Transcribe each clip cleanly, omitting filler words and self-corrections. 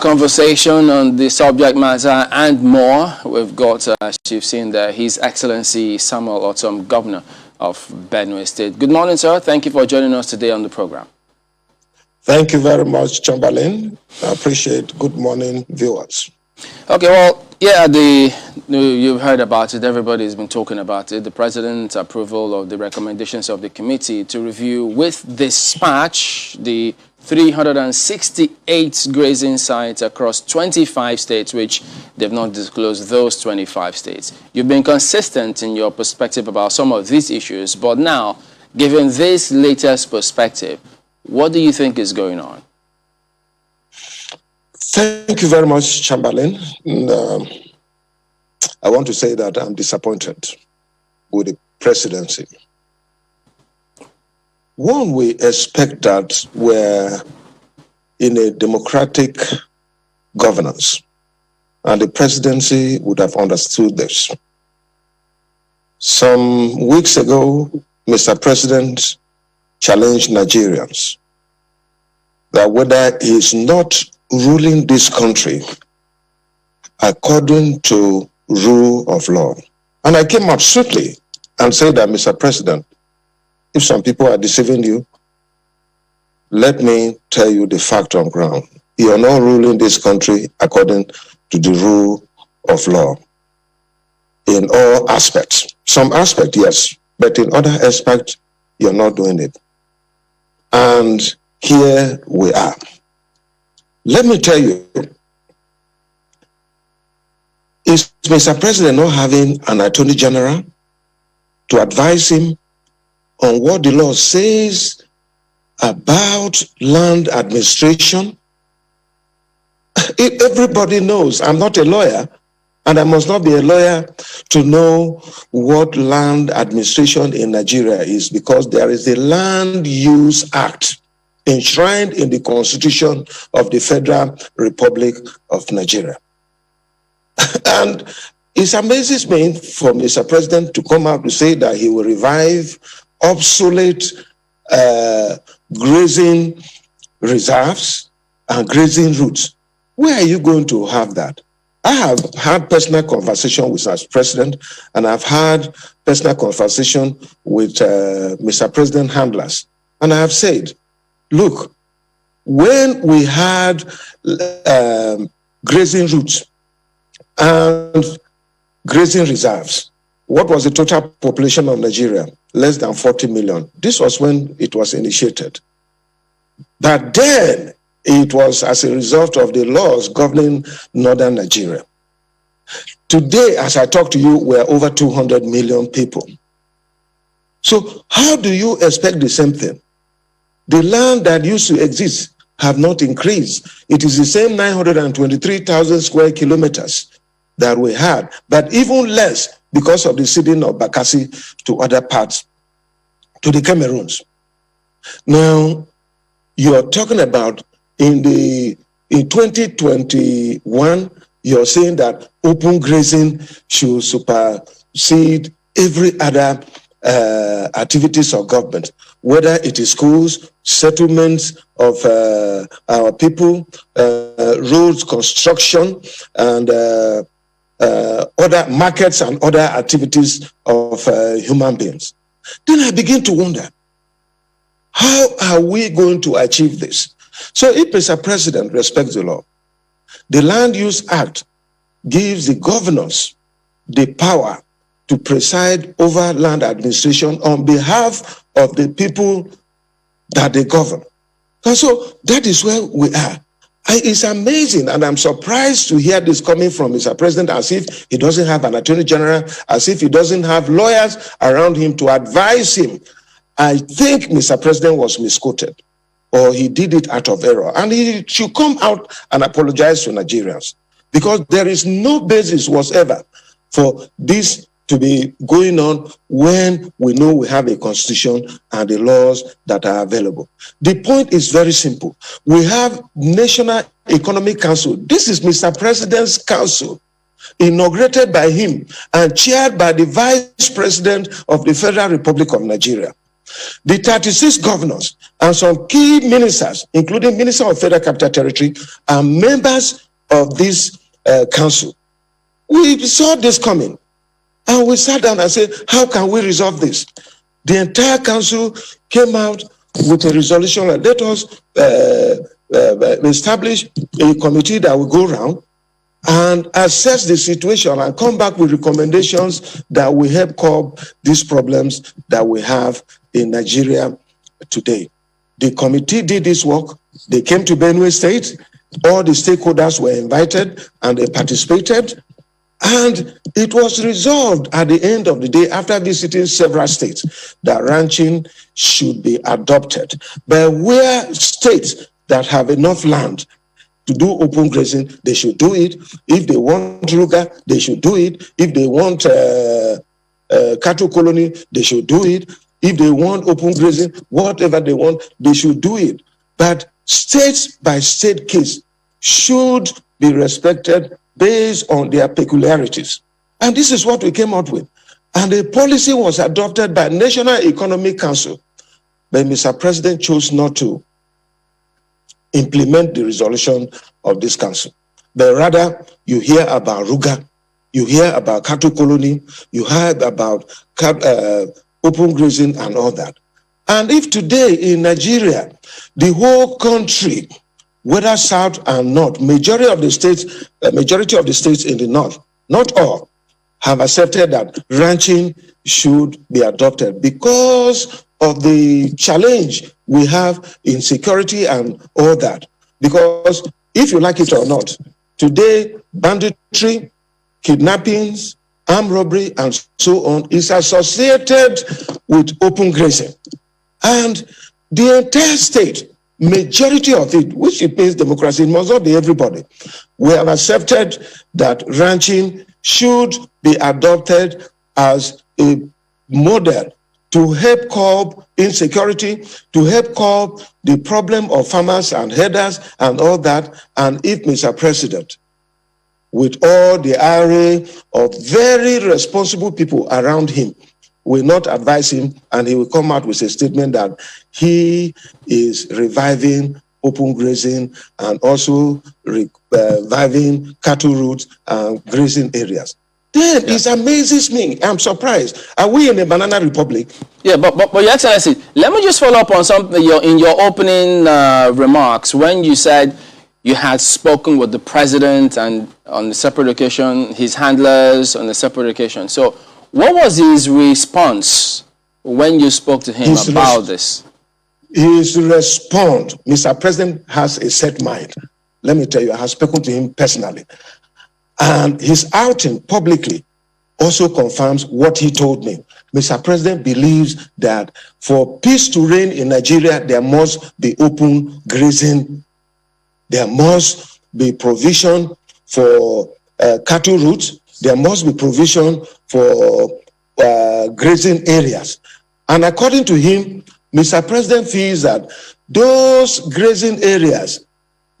conversation on the subject matter and more. We've got, as you've seen there, His Excellency Samuel Ortom, Governor of Benue State. Good morning, sir. Thank you for joining us today on the program. Thank you very much, Chamberlain. I appreciate. Good morning, viewers. Okay, well, yeah, you've heard about it. Everybody's been talking about it. The president's approval of the recommendations of the committee to review with dispatch the 368 grazing sites across 25 states, which they've not disclosed those 25 states. You've been consistent in your perspective about some of these issues, but now, given this latest perspective, what do you think is going on? Thank you very much, Chamberlain. And, I want to say that I'm disappointed with the presidency. One, we expect that we're in a democratic governance, and the presidency would have understood this. Some weeks ago, Mr. President challenged Nigerians that whether he is not ruling this country according to rule of law. And I came out swiftly and said that, Mr. President, if some people are deceiving you, let me tell you the fact on ground. You are not ruling this country according to the rule of law in all aspects. Some aspects, yes, but in other aspects, you're not doing it. And here we are. Let me tell you, is Mr. President not having an Attorney General to advise him on what the law says about land administration? Everybody knows. I'm not a lawyer, and I must not be a lawyer to know what land administration in Nigeria is, because there is the Land Use Act enshrined in the Constitution of the Federal Republic of Nigeria. And it amazes me for Mr. President to come out to say that he will revive obsolete grazing reserves and grazing routes. Where are you going to have that? I have had personal conversation with our president, and I've had personal conversation with Mr. President handlers. And I have said, look, when we had grazing routes and grazing reserves, what was the total population of Nigeria? Less than 40 million. This was when it was initiated. But then it was as a result of the laws governing northern Nigeria. Today, as I talk to you, we're over 200 million people. So how do you expect the same thing? The land that used to exist have not increased. It is the same 923,000 square kilometers that we had, but even less because of the ceding of Bakassi to other parts, to the Cameroons. Now, you are talking about in 2021, you're saying that open grazing should supersede every other activities of government, whether it is schools, settlements of our people, roads, construction, and other markets and other activities of human beings. Then I begin to wonder, how are we going to achieve this? So if Mr. President respects the law, the Land Use Act gives the governors the power to preside over land administration on behalf of the people that they govern. And so that is where we are. It's amazing, and I'm surprised to hear this coming from Mr. President, as if he doesn't have an Attorney General, as if he doesn't have lawyers around him to advise him. I think Mr. President was misquoted, or he did it out of error, and he should come out and apologize to Nigerians, because there is no basis whatsoever for this to be going on when we know we have a constitution and the laws that are available. The point is very simple. We have National Economic Council. This is Mr. President's council, inaugurated by him and chaired by the Vice President of the Federal Republic of Nigeria. The 36 governors and some key ministers, including Minister of Federal Capital Territory, are members of this council. We saw this coming, and we sat down and said, how can we resolve this? The entire council came out with a resolution like, let us establish a committee that will go around and assess the situation and come back with recommendations that will help curb these problems that we have in Nigeria today. The committee did this work. They came to Benue State. All the stakeholders were invited and they participated. And it was resolved at the end of the day, after visiting several states, that ranching should be adopted. But where states that have enough land to do open grazing, they should do it. If they want ruga, they should do it. If they want cattle colony, they should do it. If they want open grazing, whatever they want, they should do it. But states by state case should be respected based on their peculiarities. And this is what we came out with. And the policy was adopted by National Economic Council. But Mr. President chose not to implement the resolution of this council. But rather, you hear about ruga, you hear about cattle colony, you hear about open grazing and all that. And if today in Nigeria, the whole country, whether south and north, majority of the states in the north, not all, have accepted that ranching should be adopted because of the challenge we have in security and all that. Because if you like it or not, today banditry, kidnappings, armed robbery, and so on is associated with open grazing. And the entire state, majority of it, which it means democracy, it must not be everybody. We have accepted that ranching should be adopted as a model to help curb insecurity, to help curb the problem of farmers and herders and all that. And if Mr. President, with all the array of very responsible people around him, will not advise him, and he will come out with a statement that he is reviving open grazing and also reviving cattle routes and grazing areas. Then it amazes me. I'm surprised. Are we in a banana republic? Yeah, but Your Excellency, let me just follow up on something in your opening remarks when you said you had spoken with the president and on a separate occasion, his handlers on a separate occasion. So what was his response when you spoke to him about this? His response, Mr. President has a set mind. Let me tell you, I have spoken to him personally. And his outing publicly also confirms what he told me. Mr. President believes that for peace to reign in Nigeria, there must be open grazing. There must be provision for cattle routes. There must be provision for grazing areas. And according to him, Mr. President feels that those grazing areas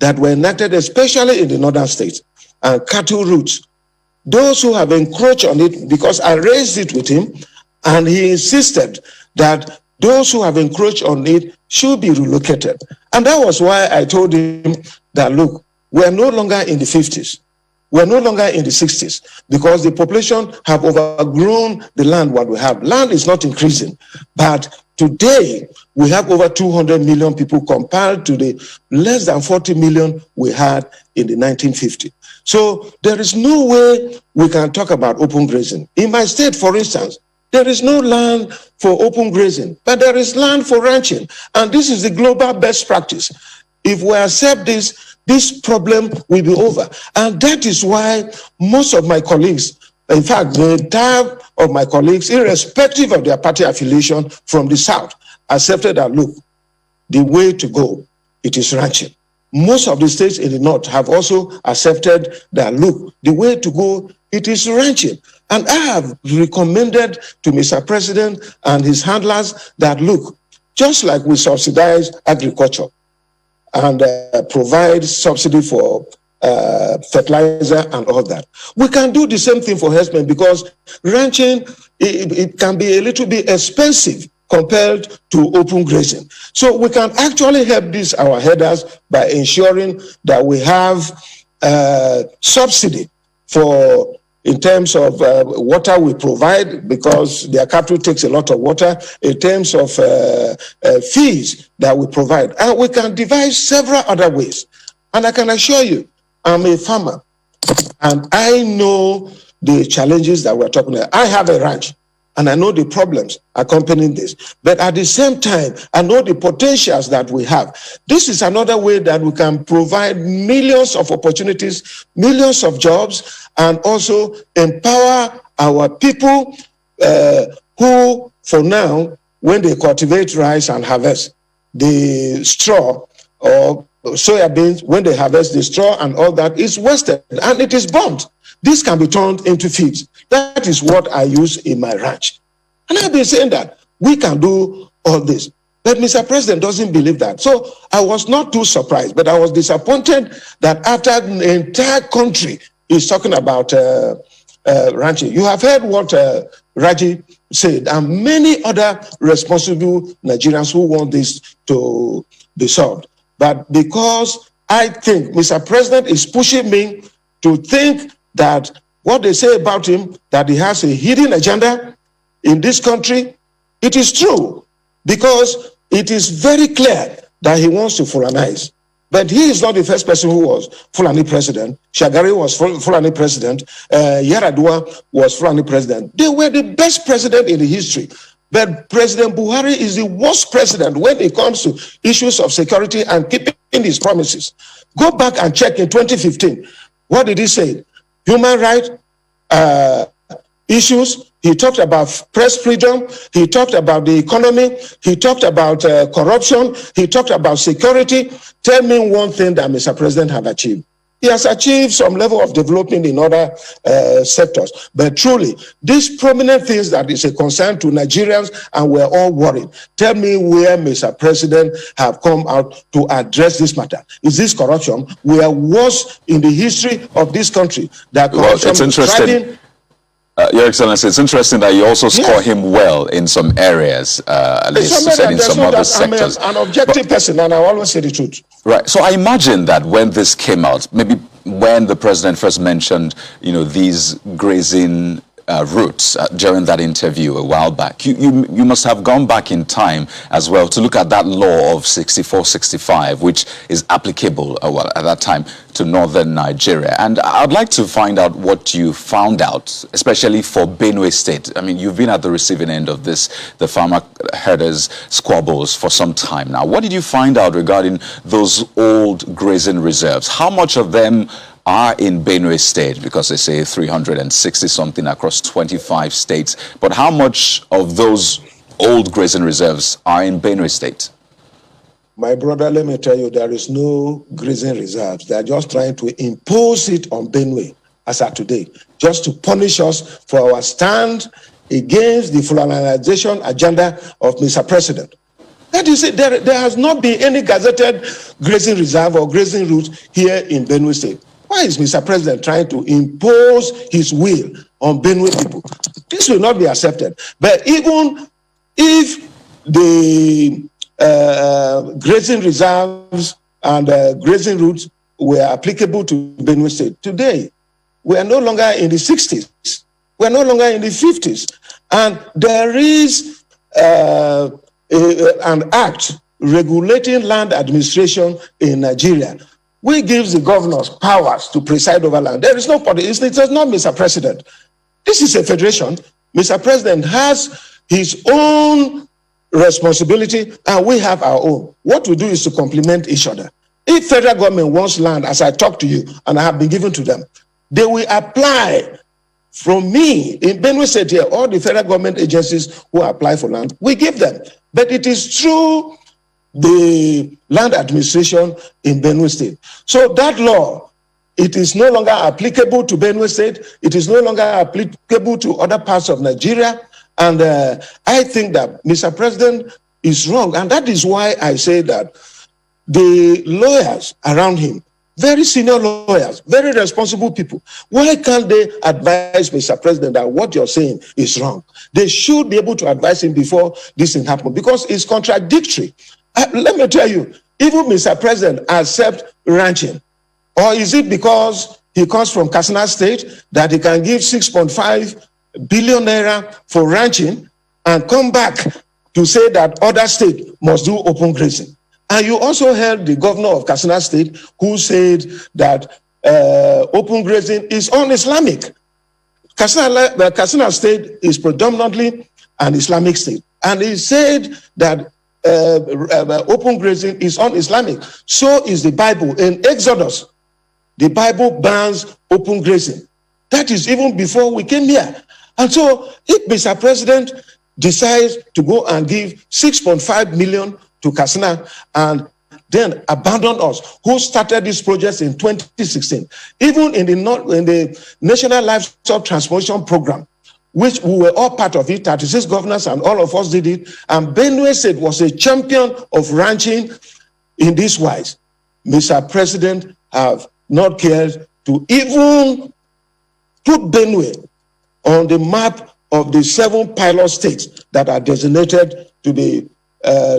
that were enacted, especially in the northern states, and cattle routes, those who have encroached on it, because I raised it with him, and he insisted that those who have encroached on it should be relocated. And that was why I told him that, look, we are no longer in the 50s. We're no longer in the 60s because the population have overgrown the land what we have. Land is not increasing, but today we have over 200 million people compared to the less than 40 million we had in the 1950s. So there is no way we can talk about open grazing. In my state, for instance, there is no land for open grazing, but there is land for ranching. And this is the global best practice. If we accept this problem will be over. And that is why most of my colleagues, in fact, the entire of my colleagues, irrespective of their party affiliation from the South, accepted that, look, the way to go, it is ranching. Most of the states in the North have also accepted that, look, the way to go, it is ranching. And I have recommended to Mr. President and his handlers that, look, just like we subsidize agriculture, and provide subsidy for fertilizer and all that, we can do the same thing for herdsmen because ranching, it can be a little bit expensive compelled to open grazing. So we can actually help these our herders by ensuring that we have subsidy for in terms of water we provide, because their cattle takes a lot of water, in terms of fees that we provide. And we can devise several other ways. And I can assure you, I'm a farmer, and I know the challenges that we're talking about. I have a ranch, and I know the problems accompanying this. But at the same time, I know the potentials that we have. This is another way that we can provide millions of opportunities, millions of jobs, and also empower our people who, for now, when they cultivate rice and harvest the straw or soya beans, when they harvest the straw and all that is wasted and it is burnt. This can be turned into feeds. That is what I use in my ranch. And I've been saying that we can do all this. But Mr. President doesn't believe that. So I was not too surprised, but I was disappointed that after the entire country is talking about ranching. You have heard what Raji said, and many other responsible Nigerians who want this to be solved. But because I think Mr. President is pushing me to think that what they say about him, that he has a hidden agenda in this country, it is true, because it is very clear that he wants to Fulanize. But he is not the first person who was Fulani president. Shagari was Fulani president. Yaradua was Fulani president. They were the best president in the history. But President Buhari is the worst president when it comes to issues of security and keeping his promises. Go back and check in 2015. What did he say? Human rights issues. He talked about press freedom. He talked about the economy. He talked about corruption. He talked about security. Tell me one thing that Mr. President have achieved. He has achieved some level of development in other sectors. But truly, these prominent things that is a concern to Nigerians, and we're all worried. Tell me where Mr. President have come out to address this matter. Is this corruption? We are worse in the history of this country. That corruption it's interesting. Your Excellency, it's interesting that you also score him well in some areas, at least said in some other sectors. I'm an objective person, and I always say the truth. Right. So I imagine that when this came out, maybe when the president first mentioned, these grazing routes during that interview a while back, you must have gone back in time as well to look at that law of 64-65, which is applicable at that time to northern Nigeria. And I'd like to find out what you found out, especially for Benue State. I mean, you've been at the receiving end of this, the farmer herders squabbles, for some time now. What did you find out regarding those old grazing reserves? How much of them are in Benue State? Because they say 360 something across 25 states. But how much of those old grazing reserves are in Benue State? My brother, let me tell you, there is no grazing reserves. They are just trying to impose it on Benue as of today, just to punish us for our stand against the Fulanization agenda of Mr. President. That is it. There has not been any gazetted grazing reserve or grazing route here in Benue State. Why is Mr. President trying to impose his will on Benue people? This will not be accepted. But even if the grazing reserves and grazing routes were applicable to Benue State, today we are no longer in the 60s. We are no longer in the 50s. And there is an act regulating land administration in Nigeria, which gives the governors powers to preside over land. There is no politics. It is not Mr. President. This is a federation. Mr. President has his own responsibility, and we have our own. What we do is to complement each other. If federal government wants land, as I talked to you, and I have been given to them, they will apply. From me, in Benue State here, all the federal government agencies who apply for land, we give them. But it is through the land administration in Benue State. So that law, it is no longer applicable to Benue State. It is no longer applicable to other parts of Nigeria. And I think that Mr. President is wrong. And that is why I say that the lawyers around him, very senior lawyers, very responsible people. Why can't they advise Mr. President that what you're saying is wrong? They should be able to advise him before this thing happens, because it's contradictory. Let me tell you, even Mr. President accepts ranching. Or is it because he comes from Katsina State that he can give 6.5 billion naira for ranching and come back to say that other states must do open grazing? And you also heard the governor of Katsina State who said that open grazing is un-Islamic. Katsina State is predominantly an Islamic state. And he said that open grazing is un-Islamic. So is the Bible. In Exodus, the Bible bans open grazing. That is even before we came here. And so if Mr. President decides to go and give 6.5 million to Katsina and then abandon us, who started this project in 2016, even in the National Livestock Transformation Program, which we were all part of it, 36 governors and all of us did it, and Benue State was a champion of ranching in this wise. Mr. President have not cared to even put Benue on the map of the 7 pilot states that are designated to be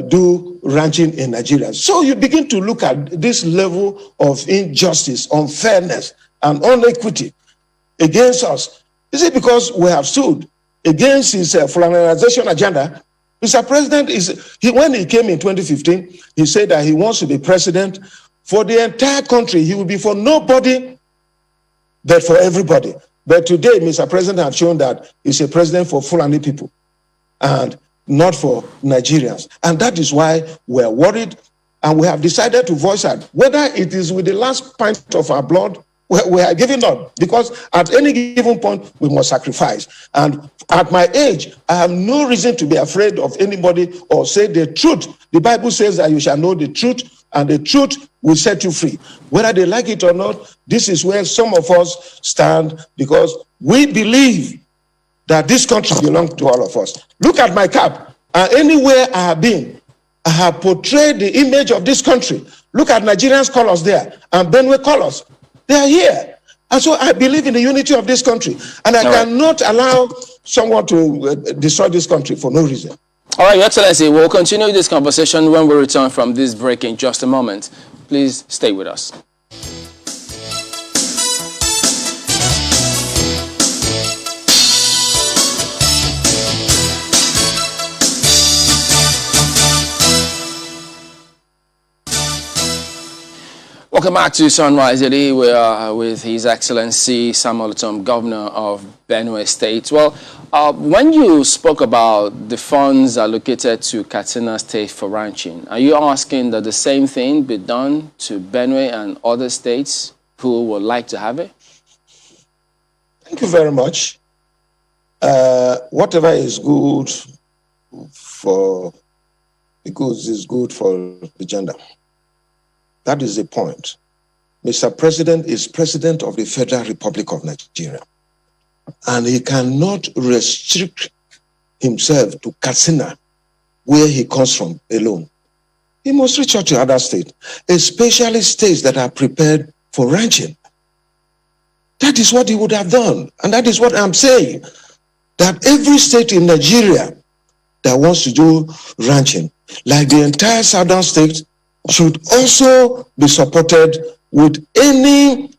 do ranching in Nigeria. So you begin to look at this level of injustice, unfairness, and inequity against us. Is it because we have stood against his Fulanization agenda? Mr. President, when he came in 2015, he said that he wants to be president for the entire country. He will be for nobody, but for everybody. But today, Mr. President has shown that he's a president for Fulani people and not for Nigerians. And that is why we're worried, and we have decided to voice out. Whether it is with the last pint of our blood, we are giving up, because at any given point, we must sacrifice. And at my age, I have no reason to be afraid of anybody or say the truth. The Bible says that you shall know the truth, and the truth will set you free. Whether they like it or not, this is where some of us stand, because we believe that this country belongs to all of us. Look at my cap. Anywhere I have been, I have portrayed the image of this country. Look at Nigerians' colors there and Benue colors. They are here. And so I believe in the unity of this country. And I cannot allow someone to destroy this country for no reason. All right, Your Excellency, we'll continue this conversation when we return from this break in just a moment. Please stay with us. Welcome back to Sunrise Daily. We are with His Excellency Samuel Ortom, Governor of Benue State. Well, when you spoke about the funds allocated to Katsina State for ranching, are you asking that the same thing be done to Benue and other states who would like to have it? Thank you very much. Whatever is good for the goods is good for the gender. That is the point. Mr. President is President of the Federal Republic of Nigeria, and he cannot restrict himself to Katsina, where he comes from, alone. He must reach out to other states, especially states that are prepared for ranching. That is what he would have done, and that is what I'm saying, that every state in Nigeria that wants to do ranching, like the entire southern states, should also be supported with any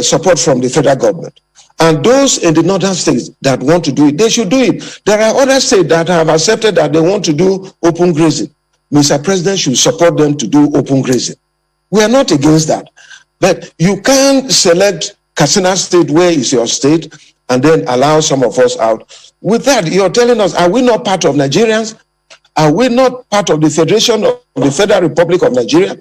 support from the federal government. And those in the northern states that want to do it, they should do it. There are other states that have accepted that they want to do open grazing. Mr. President should support them to do open grazing. We are not against that. But you can't select Katsina State, where is your state, and then allow some of us out. With that, you're telling us, are we not part of Nigerians? Are we not part of the Federation of the Federal Republic of Nigeria?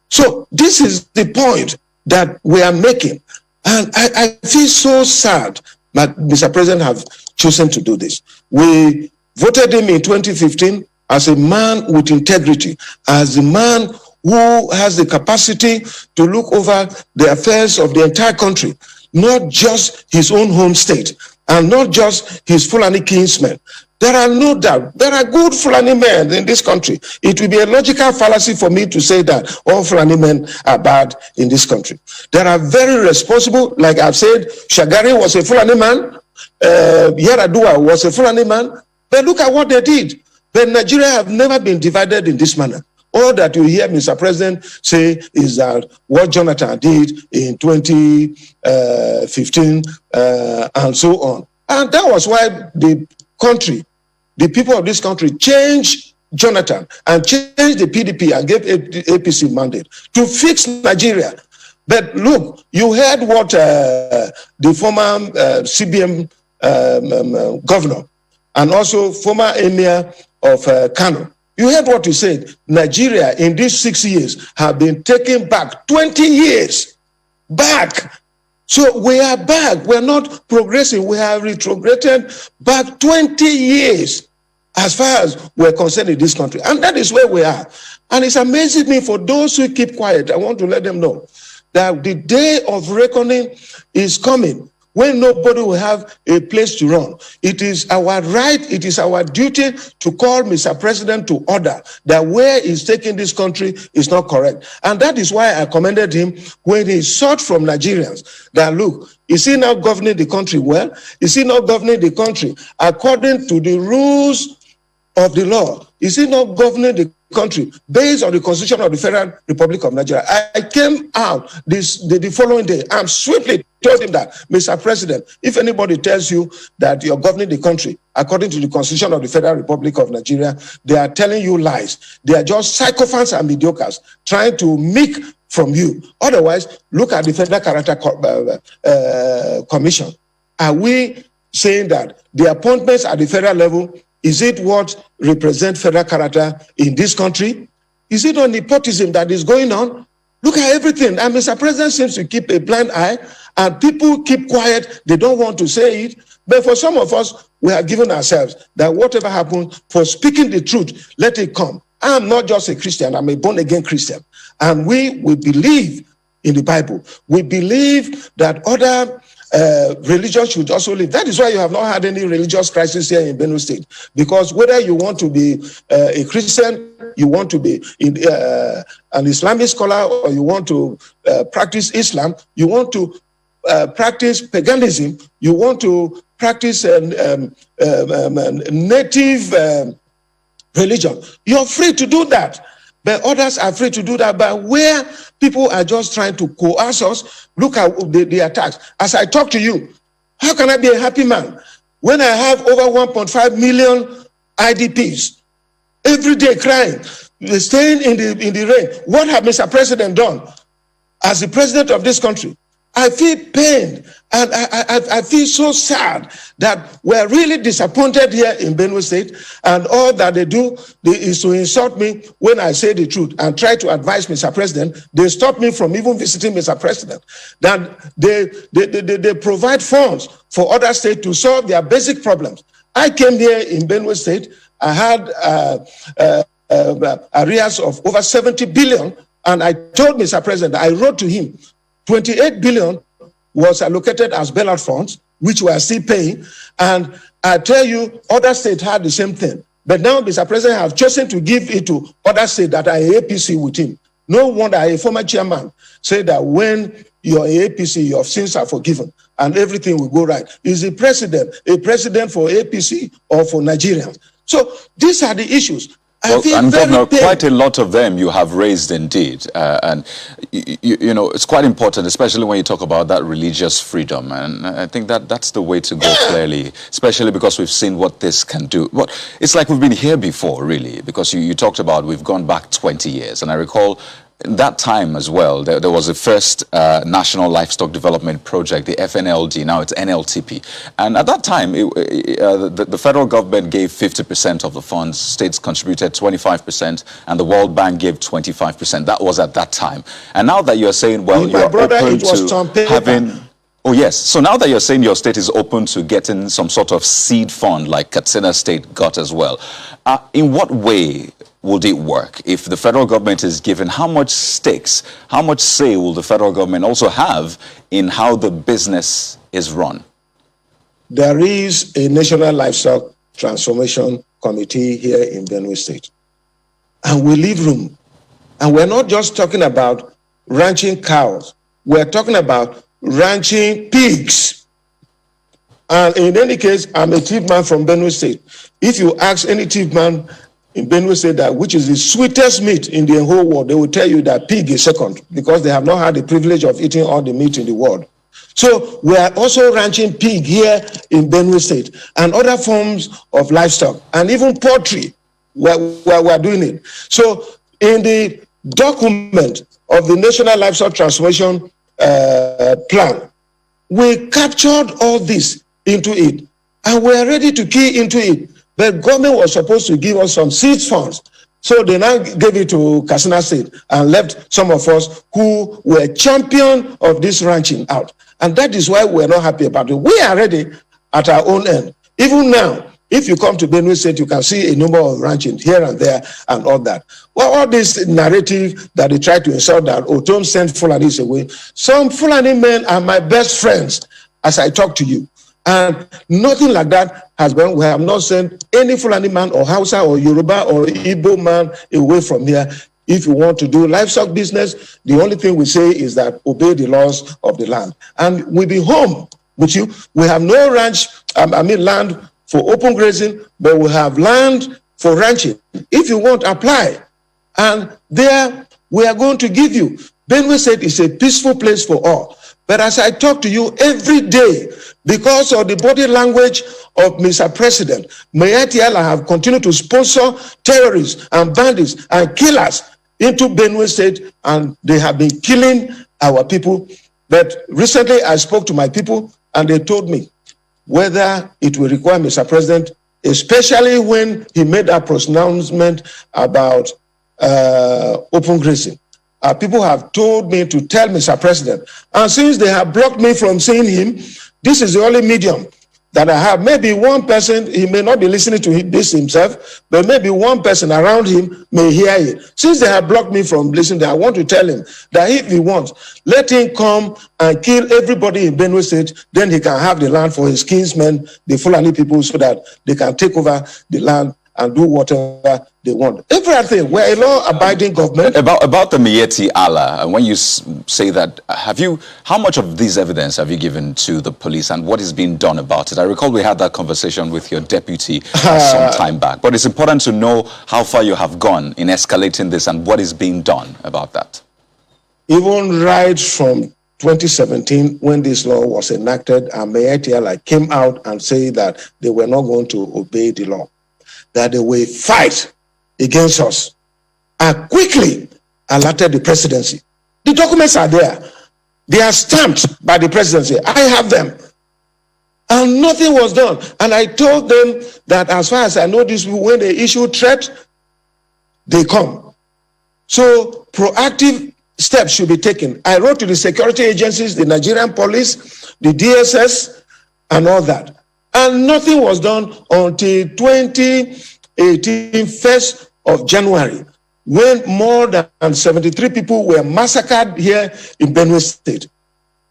So this is the point that we are making. And I feel so sad that Mr. President have chosen to do this. We voted him in 2015 as a man with integrity, as a man who has the capacity to look over the affairs of the entire country, not just his own home state. and not just his Fulani kinsmen. There are no doubt, there are good Fulani men in this country. It will be a logical fallacy for me to say that all Fulani men are bad in this country. There are very responsible, like I've said, Shagari was a Fulani man, Yaradua was a Fulani man, but look at what they did. But Nigeria have never been divided in this manner. All that you hear Mr. President say is that what Jonathan did in 2015 and so on. And that was why the people of this country changed Jonathan and changed the PDP and gave APC mandate to fix Nigeria. But look, you heard what the former CBM governor and also former emir of Kano, you heard what he said. Nigeria in these 6 years have been taken back 20 years back. So we are back. We're not progressing. We have retrograded back 20 years as far as we're concerned in this country. And that is where we are. And it's amazing me for those who keep quiet. I want to let them know that the day of reckoning is coming when nobody will have a place to run. It is our right, it is our duty to call Mr. President to order that where he's taking this country is not correct. And that is why I commended him when he sought from Nigerians that, look, is he now governing the country well? Is he not governing the country according to the rules of the law? Is he not governing the country based on the Constitution of the Federal Republic of Nigeria? I came out the following day and swiftly told him that, Mr. President, if anybody tells you that you're governing the country according to the Constitution of the Federal Republic of Nigeria, they are telling you lies. They are just sycophants and mediocres trying to make from you. Otherwise, look at the Federal Character Commission. Are we saying that the appointments at the federal level, is it what represents federal character in this country? Is it on nepotism that is going on? Look at everything. And Mr. President seems to keep a blind eye, and people keep quiet. They don't want to say it. But for some of us, we have given ourselves that whatever happens, for speaking the truth, let it come. I'm not just a Christian. I'm a born-again Christian. And we believe in the Bible. We believe that other religions should also live. That is why you have not had any religious crisis here in Benue State. Because whether you want to be a Christian, you want to be an Islamic scholar, or you want to practice Islam, you want to practice paganism, you want to practice native religion, you're free to do that. But others are free to do that. But where people are just trying to coerce us, look at the attacks. As I talk to you, how can I be a happy man when I have over 1.5 million IDPs every day crying, staying in the rain? What have Mr. President done as the president of this country? I feel pained, and I feel so sad that we're really disappointed here in Benue State, and all that they do is to insult me when I say the truth and try to advise Mr. President. They stop me from even visiting Mr. President. That they provide funds for other states to solve their basic problems. I came here in Benue State. I had arrears of over 70 billion, and I told Mr. President, I wrote to him, 28 billion was allocated as bailout funds, which we are still paying. And I tell you, other states had the same thing. But now Mr. President have chosen to give it to other states that are APC with him. No wonder a former chairman said that when you're APC, your sins are forgiven and everything will go right. Is the president a president for APC or for Nigerians? So these are the issues. Well, and Governor, quite a lot of them you have raised indeed. And, you know, it's quite important, especially when you talk about that religious freedom. And I think that's the way to go clearly, especially because we've seen what this can do. But it's like we've been here before, really, because you talked about we've gone back 20 years. And I recall that time as well, there was a first National Livestock Development Project, the FNLD, now it's NLTP. And at that time, the federal government gave 50% of the funds, states contributed 25%, and the World Bank gave 25%. That was at that time. And now that you're saying, well, you're open to having... Oh, yes. So now that you're saying your state is open to getting some sort of seed fund like Katsina State got as well, in what way would it work? If the federal government is given, how much stakes, how much say will the federal government also have in how the business is run? there is a National Livestock Transformation Committee here in Benue State. And we leave room. And we're not just talking about ranching cows. We're talking about ranching pigs. And in any case, I'm a chief man from Benue State. If you ask any chief man in Benue State that which is the sweetest meat in the whole world, they will tell you that pig is second, because they have not had the privilege of eating all the meat in the world. So we are also ranching pig here in Benue State and other forms of livestock and even poultry. We're doing it. So in the document of the National Livestock Transformation Plan, we captured all this into it, and we're ready to key into it. But government was supposed to give us some seed funds. So they now gave it to Katsina State and left some of us who were champion of this ranching out. And that is why we're not happy about it. We are ready at our own end. Even now, if you come to Benue State, you can see a number of ranching here and there and all that. Well, all this narrative that they try to insult that Ortom sent Fulanis away. Some Fulani men are my best friends as I talk to you. And nothing like that has been. We have not sent any Fulani man or Hausa or Yoruba or Igbo man away from here. If you want to do livestock business, the only thing we say is that obey the laws of the land. And we'll be home with you. We have no land for open grazing, but we have land for ranching. If you want, apply. And there we are going to give you. Benue State is a peaceful place for all. But as I talk to you every day, because of the body language of Mr. President, Mayati Allah have continued to sponsor terrorists and bandits and killers into Benue State, and they have been killing our people. But recently I spoke to my people, and they told me whether it will require Mr. President, especially when he made that pronouncement about open grazing. People have told me to tell Mr. President, and since they have blocked me from seeing him, this is the only medium that I have. Maybe one person, he may not be listening to this himself, but maybe one person around him may hear it. Since they have blocked me from listening, I want to tell him that if he wants, let him come and kill everybody in Benue State, then he can have the land for his kinsmen, the Fulani people, so that they can take over the land and do whatever they want. Everything. We're a law-abiding government. About the Miyetti Allah, when you say that, how much of this evidence have you given to the police, and what is being done about it? I recall we had that conversation with your deputy some time back, but it's important to know how far you have gone in escalating this and what is being done about that. Even right from 2017, when this law was enacted, and Miyetti Allah came out and said that they were not going to obey the law, that they will fight against us, and quickly alerted the presidency. The documents are there. They are stamped by the presidency. I have them. And nothing was done. And I told them that as far as I know these people, when they issue threat, they come. So proactive steps should be taken. I wrote to the security agencies, the Nigerian police, the DSS, and all that. And nothing was done until 2018, 1st of January, when more than 73 people were massacred here in Benue State.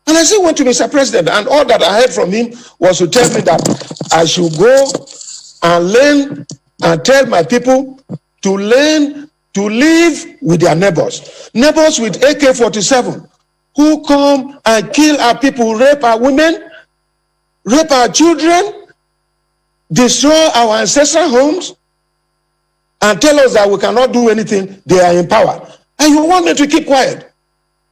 And I still went to Mr. President, and all that I heard from him was to tell me that I should go and learn and tell my people to learn to live with their neighbors. Neighbors with AK-47 who come and kill our people, rape our women, rape our children, destroy our ancestral homes, and tell us that we cannot do anything. They are in power. And you want me to keep quiet?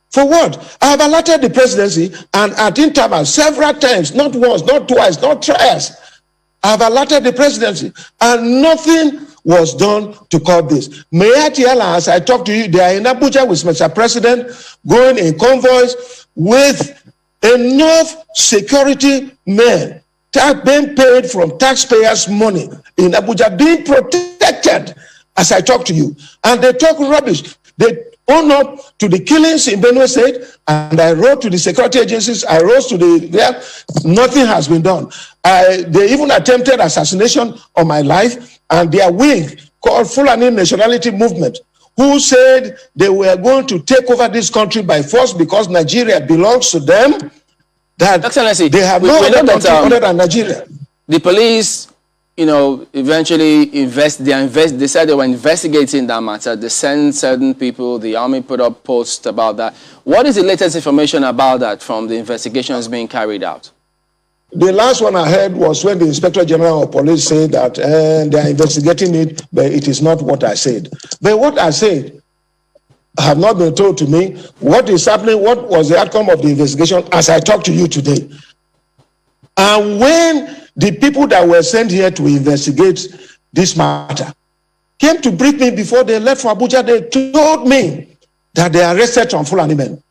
For what? I have alerted the presidency, and at intervals, several times, not once, not twice, not thrice, I have alerted the presidency, and nothing was done to curb this. Mayati Allah, as I talk to you, they are in Abuja with Mr. President, going in convoys with enough security men being paid from taxpayers' money in Abuja, being protected as I talk to you. And they talk rubbish. They own up to the killings in Benue State, and I wrote to the security agencies, I wrote to nothing has been done. They even attempted assassination on my life, and their wing called Fulani Nationality Movement, who said they were going to take over this country by force because Nigeria belongs to them, that Excellency, they have no other country other than Nigeria. The police, eventually they said they were investigating that matter. They sent certain people, the army put up posts about that. What is the latest information about that from the investigations being carried out? The last one I heard was when the Inspector General of Police said that they are investigating it, but it is not what I said. But what I said have not been told to me. What is happening, what was the outcome of the investigation as I talk to you today. And when the people that were sent here to investigate this matter came to brief me before they left for Abuja, they told me that they arrested some Fulani men.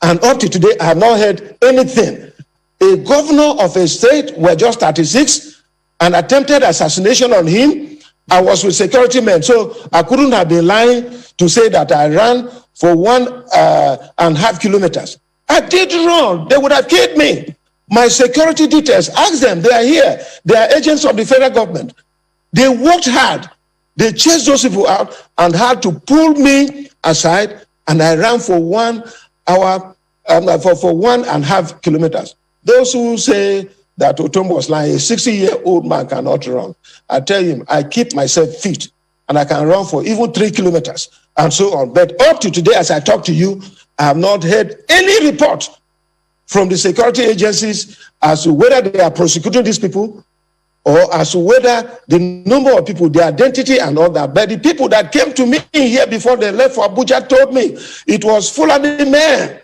And up to today, I have not heard anything. A governor of a state were just 36, an attempted assassination on him. I was with security men, so I couldn't have been lying to say that I ran for 1.5 kilometers. I did run. They would have killed me. My security details, ask them, they are here. They are agents of the federal government. They worked hard. They chased those people out and had to pull me aside, and I ran for 1 hour, for 1.5 kilometers. Those who say that Ortom was lying, a 60-year-old man cannot run. I tell him, I keep myself fit, and I can run for even 3 kilometers, and so on. But up to today, as I talk to you, I have not heard any report from the security agencies as to whether they are prosecuting these people or as to whether the number of people, their identity and all that. But the people that came to me here before they left for Abuja told me it was Fulani men.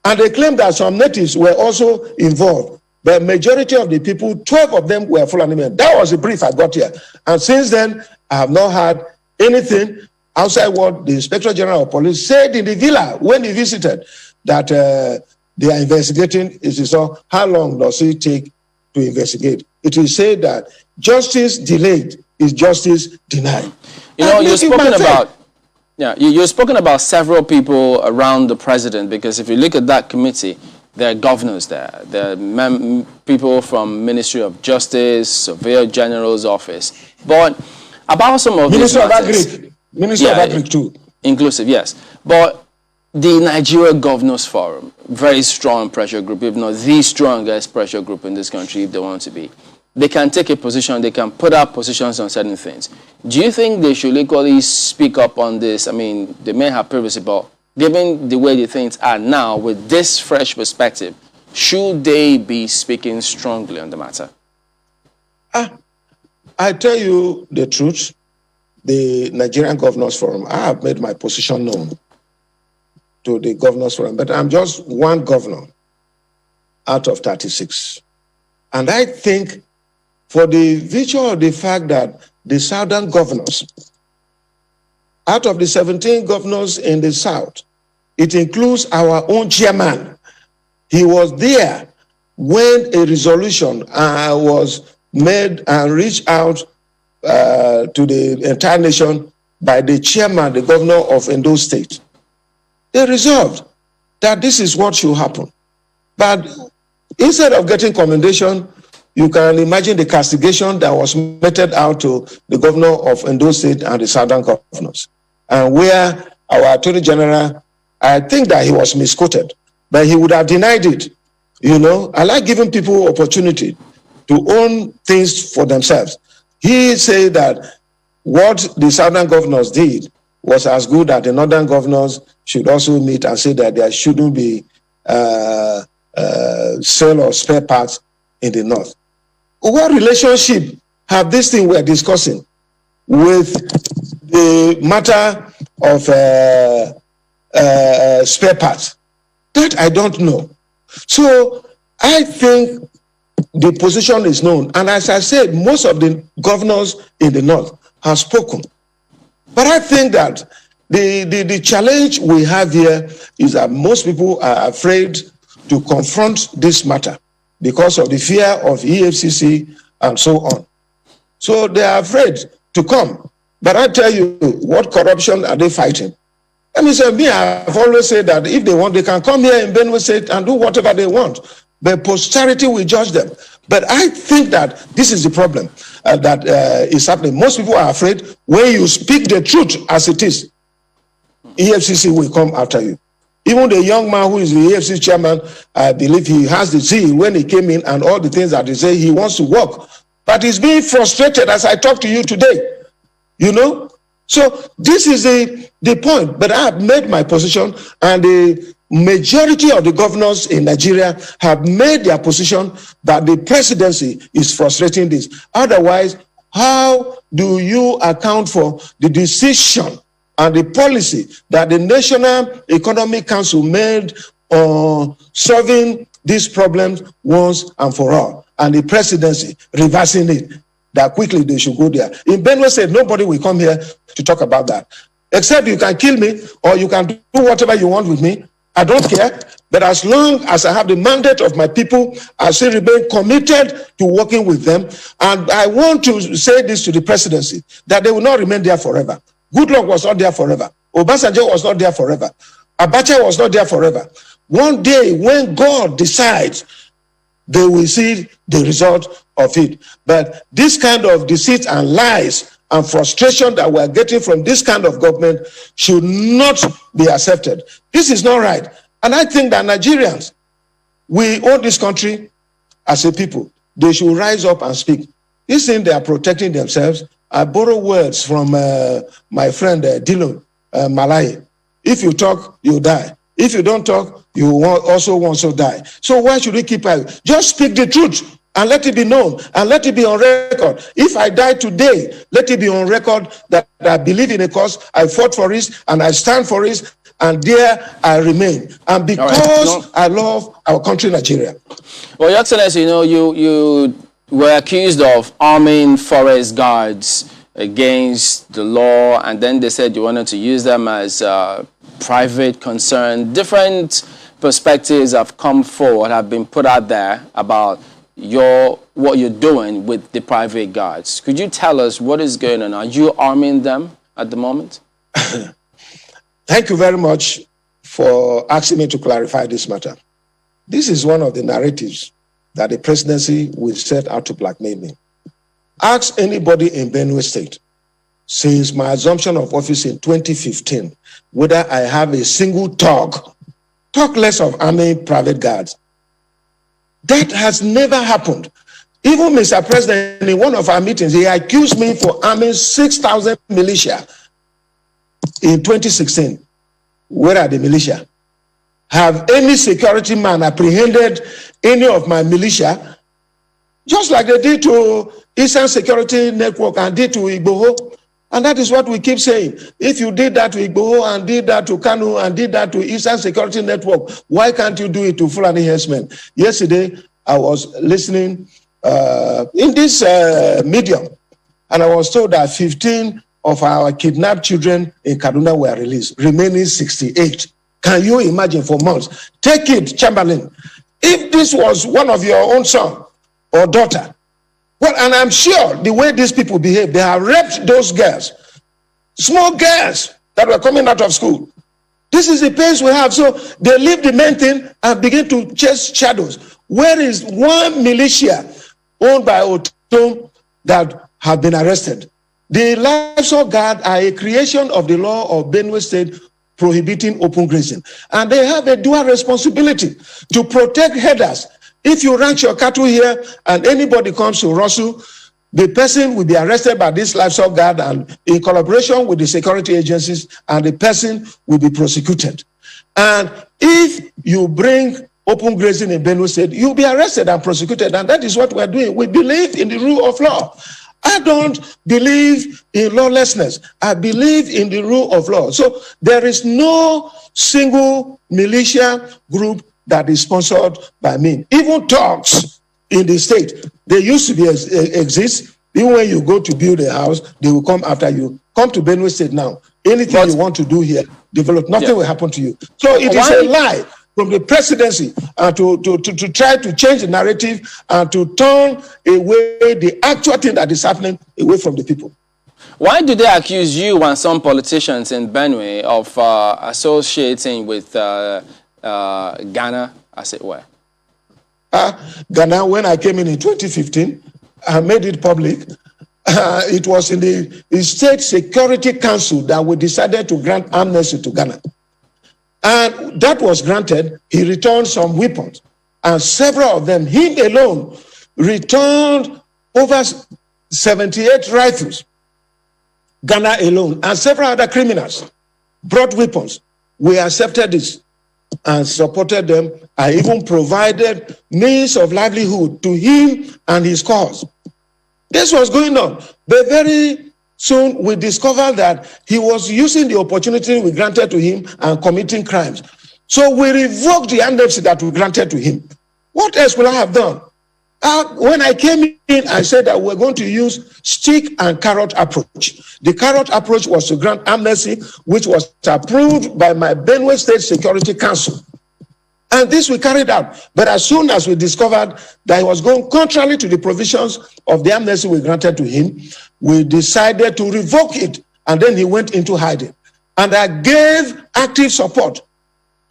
And they claimed that some natives were also involved. But majority of the people, 12 of them were Fulani men. That was the brief I got here. And since then, I have not had anything outside what the Inspector General of Police said in the villa when he visited, that they are investigating. It is all, how long does it take to investigate? It is said that justice delayed is justice denied. You've spoken about several people around the president, because if you look at that committee, there are governors there. There are people from Ministry of Justice, Surveyor General's office. But about some of these matters... Minister of Agric too. Inclusive, yes. But the Nigeria Governors Forum, very strong pressure group, if not the strongest pressure group in this country if they want to be. They can take a position, they can put up positions on certain things. Do you think they should equally speak up on this? I mean, they may have previously, but given the way the things are now, with this fresh perspective, should they be speaking strongly on the matter? I tell you the truth, the Nigerian Governors Forum, I have made my position known to the Governors Forum, but I'm just one governor out of 36. And I think for the virtue of the fact that the southern governors, out of the 17 governors in the south, it includes our own chairman. He was there when a resolution was made and reached out to the entire nation by the chairman, the governor of Edo State. They resolved that this is what should happen. But instead of getting commendation, you can imagine the castigation that was meted out to the governor of Edo State and the southern governors. And where our Attorney General, I think that he was misquoted, but he would have denied it. I like giving people opportunity to own things for themselves. He said that what the southern governors did was as good that the northern governors should also meet and say that there shouldn't be sale of spare parts in the north. What relationship have this thing we're discussing with the matter of spare parts? That I don't know. So I think the position is known. And as I said, most of the governors in the north have spoken. But I think that the challenge we have here is that most people are afraid to confront this matter because of the fear of EFCC and so on. So they are afraid to come. But I tell you, what corruption are they fighting? Let me say, I've always said that if they want, they can come here in Benue State and do whatever they want. But posterity will judge them. But I think that this is the problem that is happening. Most people are afraid when you speak the truth as it is, EFCC will come after you. Even the young man who is the AFC chairman, I believe he has the zeal when he came in and all the things that he say he wants to work. But he's being frustrated as I talk to you today, you know. So this is the point. But I have made my position, and the majority of the governors in Nigeria have made their position that the presidency is frustrating this. Otherwise, how do you account for the decision and the policy that the National Economic Council made on solving these problems once and for all, and the presidency reversing it, that quickly they should go there? In Benue State, nobody will come here to talk about that, except you can kill me or you can do whatever you want with me. I don't care. But as long as I have the mandate of my people, I still remain committed to working with them. And I want to say this to the presidency, that they will not remain there forever. Goodluck was not there forever. Obasanjo was not there forever. Abacha was not there forever. One day, when God decides, they will see the result of it. But this kind of deceit and lies and frustration that we're getting from this kind of government should not be accepted. This is not right. And I think that Nigerians, we own this country as a people. They should rise up and speak. This thing, they are protecting themselves. I borrow words from my friend Dilo Malai. If you talk, you die. If you don't talk, you also want to die. So why should we keep quiet? Just speak the truth and let it be known and let it be on record. If I die today, let it be on record that I believe in a cause, I fought for it, and I stand for it, and there I remain. And because I love our country, Nigeria. Well, Your Excellency, you know, you were accused of arming forest guards against the law, and then they said you wanted to use them as private concern. Different perspectives have come forward, have been put out there about what you're doing with the private guards. Could you tell us what is going on? Are you arming them at the moment? Thank you very much for asking me to clarify this matter. This is one of the narratives that the presidency will set out to blackmail me. Ask anybody in Benue State, since my assumption of office in 2015, whether I have a single talk less of arming private guards. That has never happened. Even Mr. President, in one of our meetings, he accused me for arming 6,000 militia in 2016. Where are the militia? Have any security man apprehended any of my militia? Just like they did to Eastern Security Network and did to Igboho. And that is what we keep saying. If you did that to Igboho and did that to Kanu and did that to Eastern Security Network, why can't you do it to Fulani herdsmen? Yesterday, I was listening in this medium, and I was told that 15 of our kidnapped children in Kaduna were released, remaining 68. Can you imagine, for months? Take it, Chamberlain. If this was one of your own son or daughter, well, and I'm sure the way these people behave, they have raped those girls, small girls that were coming out of school. This is the pace we have. So they leave the main thing and begin to chase shadows. Where is one militia owned by Ortom that have been arrested? The livestock guard are a creation of the law of Benue State prohibiting open grazing. And they have a dual responsibility to protect herders. If you ranch your cattle here and anybody comes to Russell, the person will be arrested by this livestock guard and in collaboration with the security agencies, and the person will be prosecuted. And if you bring open grazing in Benue State, you'll be arrested and prosecuted. And that is what we're doing. We believe in the rule of law. I don't believe in lawlessness. I believe in the rule of law. So there is no single militia group that is sponsored by me. Even talks in the state, they used to be exist. Even when you go to build a house, they will come after you. Come to Benue State now. Anything you want to do here, develop, nothing will happen to you. So it is a lie from the presidency to try to change the narrative and to turn away the actual thing that is happening away from the people. Why do they accuse you and some politicians in Benue of associating with Ghana, as it were? Ghana, when I came in 2015, I made it public. It was in the State Security Council that we decided to grant amnesty to Ghana. And that was granted. He returned some weapons. And several of them, him alone, returned over 78 rifles. Ghana alone, and several other criminals brought weapons. We accepted this and supported them. I even provided means of livelihood to him and his cause. This was going on. But very soon we discovered that he was using the opportunity we granted to him and committing crimes. So we revoked the amnesty that we granted to him. What else would I have done? When I came in, I said that we're going to use stick and carrot approach. The carrot approach was to grant amnesty, which was approved by my Benue State Security Council. And this we carried out. But as soon as we discovered that he was going contrary to the provisions of the amnesty we granted to him, we decided to revoke it. And then he went into hiding. And I gave active support.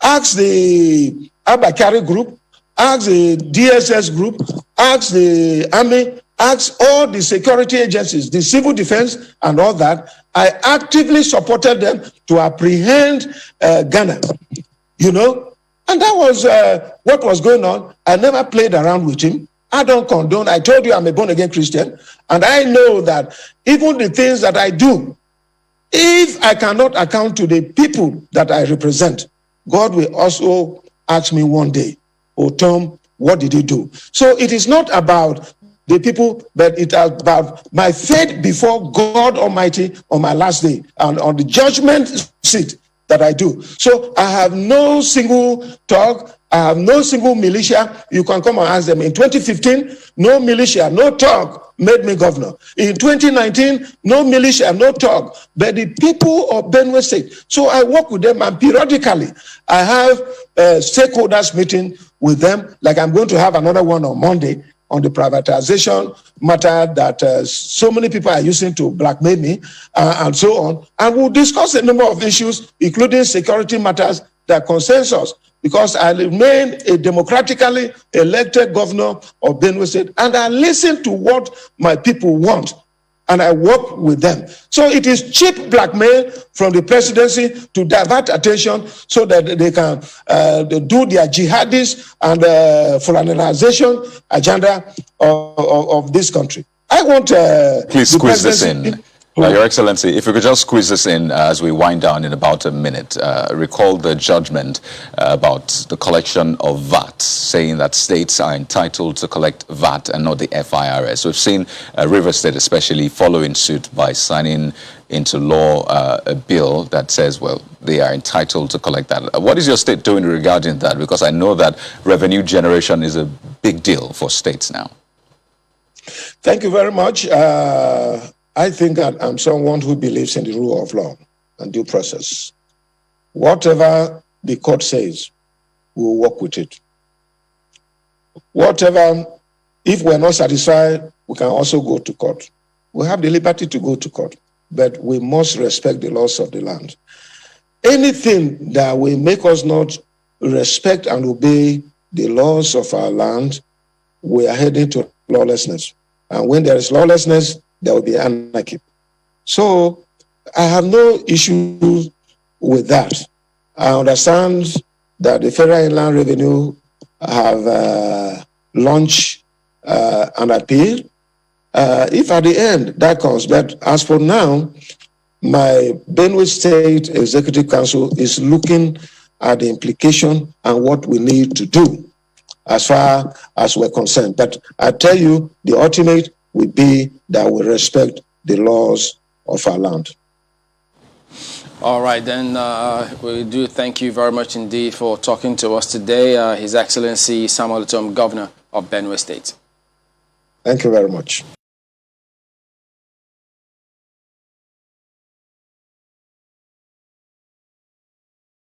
Asked the Abakari group, asked the DSS group, asked the army, asked all the security agencies, the civil defense and all that. I actively supported them to apprehend Ghana, and that was what was going on. I never played around with him. I don't condone. I told you I'm a born-again Christian, and I know that even the things that I do, if I cannot account to the people that I represent, God will also ask me one day, Ortom, what did you do? So it is not about the people, but it is about my faith before God Almighty on my last day and on the judgment seat that I do. So I have no single talk. I have no single militia. You can come and ask them. In 2015, no militia, no talk made me governor. In 2019, no militia, no talk. But the people of Benue State. So I work with them, and periodically I have stakeholders meeting with them. Like I'm going to have another one on Monday on the privatization matter that so many people are using to blackmail me and so on. And we'll discuss a number of issues, including security matters that concerns us, because I remain a democratically elected governor of Benue State, and I listen to what my people want, and I work with them. So it is cheap blackmail from the presidency to divert attention so that they can do their jihadist and Fulanization agenda of this country. I want please squeeze this in. Your Excellency, if we could just squeeze this in as we wind down in about a minute. Recall the judgment about the collection of VAT, saying that states are entitled to collect VAT and not the FIRS. We've seen Rivers State especially following suit by signing into law a bill that says, well, they are entitled to collect that. What is your state doing regarding that? Because I know that revenue generation is a big deal for states now. Thank you very much. I think that I'm someone who believes in the rule of law and due process. Whatever the court says, we'll work with it. Whatever, if we're not satisfied, we can also go to court. We have the liberty to go to court, but we must respect the laws of the land. Anything that will make us not respect and obey the laws of our land, we are heading to lawlessness. And when there is lawlessness, there will be anarchy. So I have no issue with that. I understand that the Federal Inland Revenue have launched an appeal. If at the end that comes, but as for now, my Benue State Executive Council is looking at the implication and what we need to do as far as we're concerned. But I tell you, the ultimate will be that we respect the laws of our land. All right, then we do thank you very much indeed for talking to us today, His Excellency Samuel Ortom, Governor of Benue State. Thank you very much.